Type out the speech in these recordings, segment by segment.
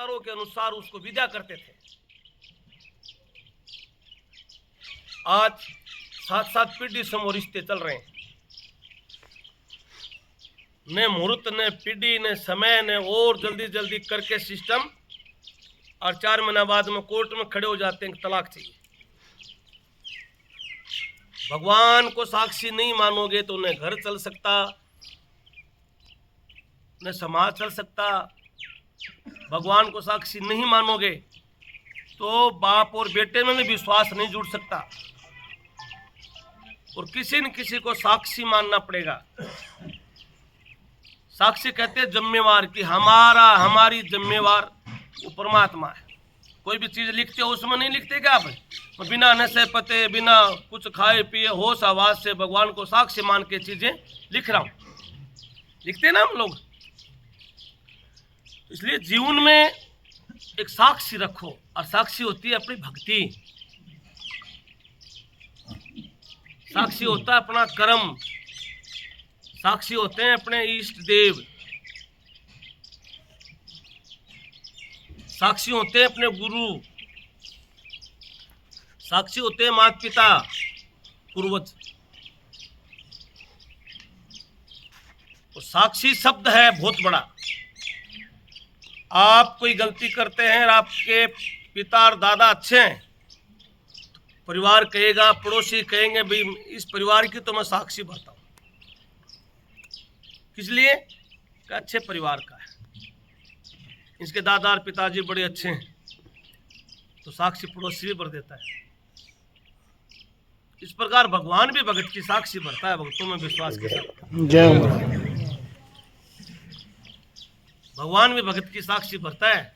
संस्कारों के अनुसार उसको विदा करते थे। आज साथ साथ पीढ़ी समूह रिश्ते चल रहे हैं, न मुहूर्त न पीढ़ी न समय न और जल्दी जल्दी करके सिस्टम, और 4 महीना बाद में कोर्ट में खड़े हो जाते हैं, तलाक चाहिए। भगवान को साक्षी नहीं मानोगे तो न घर चल सकता, न समाज चल सकता। भगवान को साक्षी नहीं मानोगे तो बाप और बेटे में भी विश्वास नहीं जुड़ सकता, और किसी न किसी को साक्षी मानना पड़ेगा। साक्षी कहते हैं जिम्मेवार, कि हमारी जिम्मेवार वो परमात्मा है। कोई भी चीज लिखते हो उसमें नहीं लिखते क्या आप, बिना नशे पते बिना कुछ खाए पिए होश आवाज से भगवान को साक्षी मान के चीजें लिख रहा हूं, लिखते ना हम लोग। इसलिए जीवन में एक साक्षी रखो, और साक्षी होती है अपनी भक्ति, साक्षी होता है अपना कर्म, साक्षी होते हैं अपने इष्ट देव, साक्षी होते हैं अपने गुरु, साक्षी होते हैं माता पिता पूर्वज। तो साक्षी शब्द है बहुत बड़ा। आप कोई गलती करते हैं और आपके पिता और दादा अच्छे हैं, परिवार कहेगा, पड़ोसी कहेंगे भाई इस परिवार की तो मैं साक्षी भरता हूं, किस लिए? अच्छे परिवार का है, इसके दादा और पिताजी बड़े अच्छे हैं, तो साक्षी पड़ोसी भी भर देता है। इस प्रकार भगवान भी भगत की साक्षी भरता है, भक्तों में विश्वास के साथ। जय भगवान भी भगत की साक्षी भरता है।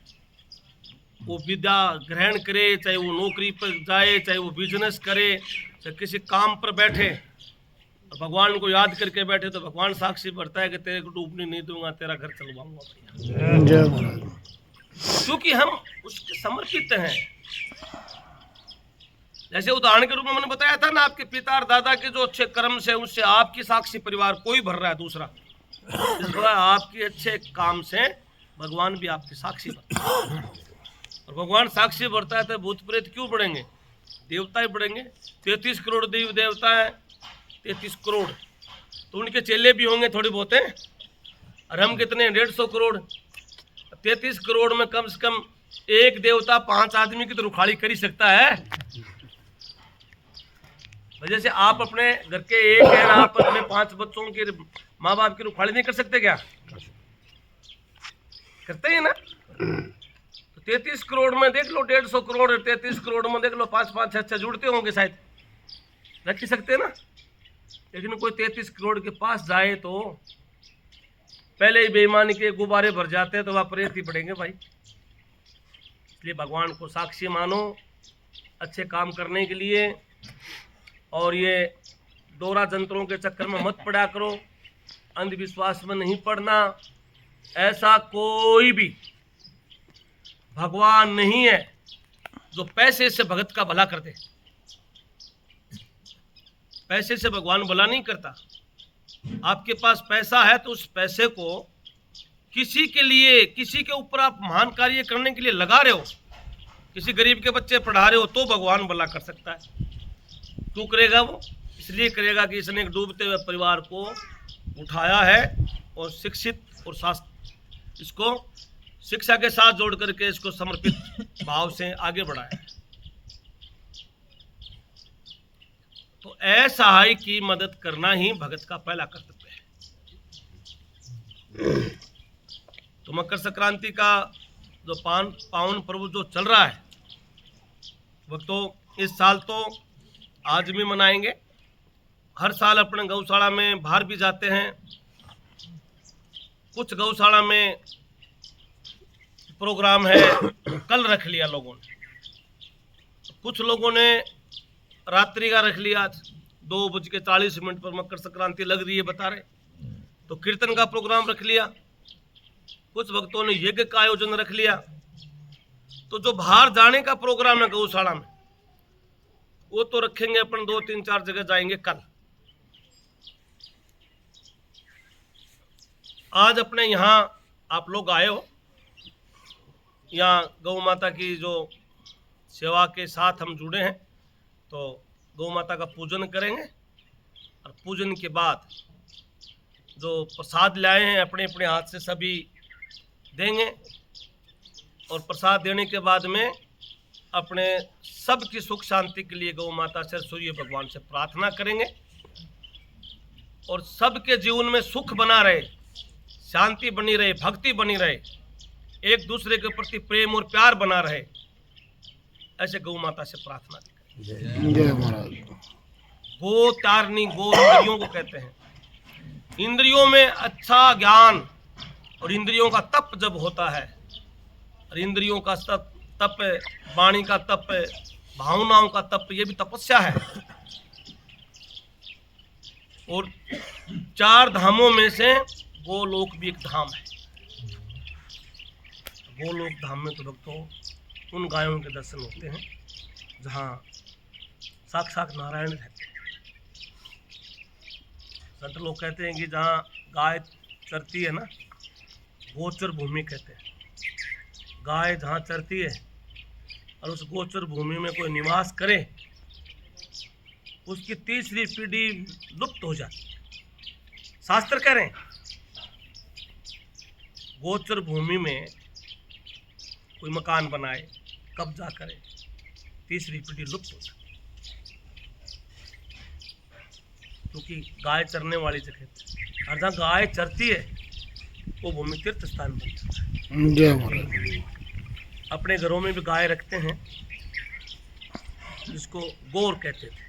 वो विद्या ग्रहण करे, चाहे वो नौकरी पर जाए, चाहे वो बिजनेस करे, चाहे किसी काम पर बैठे, और भगवान को याद करके बैठे, तो भगवान साक्षी भरता है कि तेरे को डूबने नहीं दूंगा, तेरा घर चलवाऊंगा, क्योंकि हम उसके समर्पित हैं। जैसे उदाहरण के रूप में मैंने बताया था ना, आपके पिता और दादा के जो अच्छे कर्म से उससे आपकी साक्षी परिवार कोई भर रहा है दूसरा, इस प्रकार आपके अच्छे काम से भगवान भी आपकी साक्षी भरता है। और भगवान साक्षी भरता है तो भूत प्रेत क्यों बढ़ेंगे, देवता ही बढ़ेंगे। 33 करोड़ देव देवता है, 33 करोड़, तो उनके चेले भी होंगे थोड़े बहुत हैं, और हम कितने 150 करोड़। 33 करोड़ में कम से कम एक देवता 5 आदमी की तो रुखाड़ी कर ही सकता है। वजह से आप अपने घर के एक हैं, आप अपने 5 बच्चों के माँ बाप की रुखाड़ी नहीं कर सकते क्या? करते हैं ना। तो 33 करोड़ में देख लो 150 करोड़, 33 करोड़ में देख लो 5-5 6 जुड़ते होंगे शायद, रख ही सकते हैं ना। लेकिन कोई 33 करोड़ के पास जाए तो पहले ही बेईमानी के गुब्बारे भर जाते हैं, तो वह प्रेत ही पड़ेंगे भाई। इसलिए भगवान को साक्षी मानो अच्छे काम करने के लिए, और ये डोरा जंतरों के चक्कर में मत पड़ा करो, अंधविश्वास में नहीं पड़ना। ऐसा कोई भी भगवान नहीं है जो पैसे से भगत का भला कर दे। पैसे से भगवान भला नहीं करता। आपके पास पैसा है तो उस पैसे को किसी के लिए, किसी के ऊपर आप महान कार्य करने के लिए लगा रहे हो, किसी गरीब के बच्चे पढ़ा रहे हो, तो भगवान भला कर सकता है। क्यों करेगा वो? इसलिए करेगा कि इसने एक डूबते हुए परिवार को उठाया है और शिक्षित और शास्त्र इसको शिक्षा के साथ जोड़ करके इसको समर्पित भाव से आगे बढ़ाया है। तो असहाय की मदद करना ही भगत का पहला कर्तव्य है। तो मकर संक्रांति का जो पावन पर्व जो चल रहा है, वो तो इस साल तो आज भी मनाएंगे। हर साल अपने गौशाला में बाहर भी जाते हैं। कुछ गौशाला में प्रोग्राम है, कल रख लिया लोगों ने, कुछ लोगों ने रात्रि का रख लिया। 2:40 पर मकर संक्रांति लग रही है बता रहे, तो कीर्तन का प्रोग्राम रख लिया। कुछ भक्तों ने यज्ञ का आयोजन रख लिया। तो जो बाहर जाने का प्रोग्राम है गौशाला में, वो तो रखेंगे अपन 2-3-4 जगह जाएंगे कल। आज अपने यहाँ आप लोग आए हो, यहाँ गौ माता की जो सेवा के साथ हम जुड़े हैं, तो गौ माता का पूजन करेंगे और पूजन के बाद जो प्रसाद लाए हैं अपने अपने हाथ से सभी देंगे और प्रसाद देने के बाद में अपने सबकी सुख शांति के लिए गौ माता से सूर्य भगवान से प्रार्थना करेंगे और सबके जीवन में सुख बना रहे, शांति बनी रहे, भक्ति बनी रहे, एक दूसरे के प्रति प्रेम और प्यार बना रहे, ऐसे गौ माता से प्रार्थना करें। जय महाराज। गो तारनी, गो इंद्रियों को कहते हैं। इंद्रियों में अच्छा ज्ञान और इंद्रियों का तप जब होता है, और इंद्रियों का तप, वाणी का तप, भावनाओं का तप, ये भी तपस्या है। और 4 धामों में से गोलोक भी एक धाम है। गोलोक धाम में तो भक्तों उन गायों के दर्शन होते हैं जहाँ साक्षात नारायण रहते हैं। संत लोग कहते हैं कि जहाँ गाय चरती है ना, गोचर भूमि कहते हैं। गाय जहाँ चरती है और उस गोचर भूमि में कोई निवास करे, उसकी तीसरी पीढ़ी लुप्त हो जाती है। शास्त्र कह रहे हैं गोचर भूमि में कोई मकान बनाए, कब्जा करे, तीसरी पीढ़ी लुप्त हो जाती है, क्योंकि गाय चरने वाली जगह है। और जहाँ गाय चरती है वो भूमि तीर्थ स्थान बन जाता है। जय महाराज। अपने घरों में भी गाय रखते हैं, जिसको गौर कहते थे।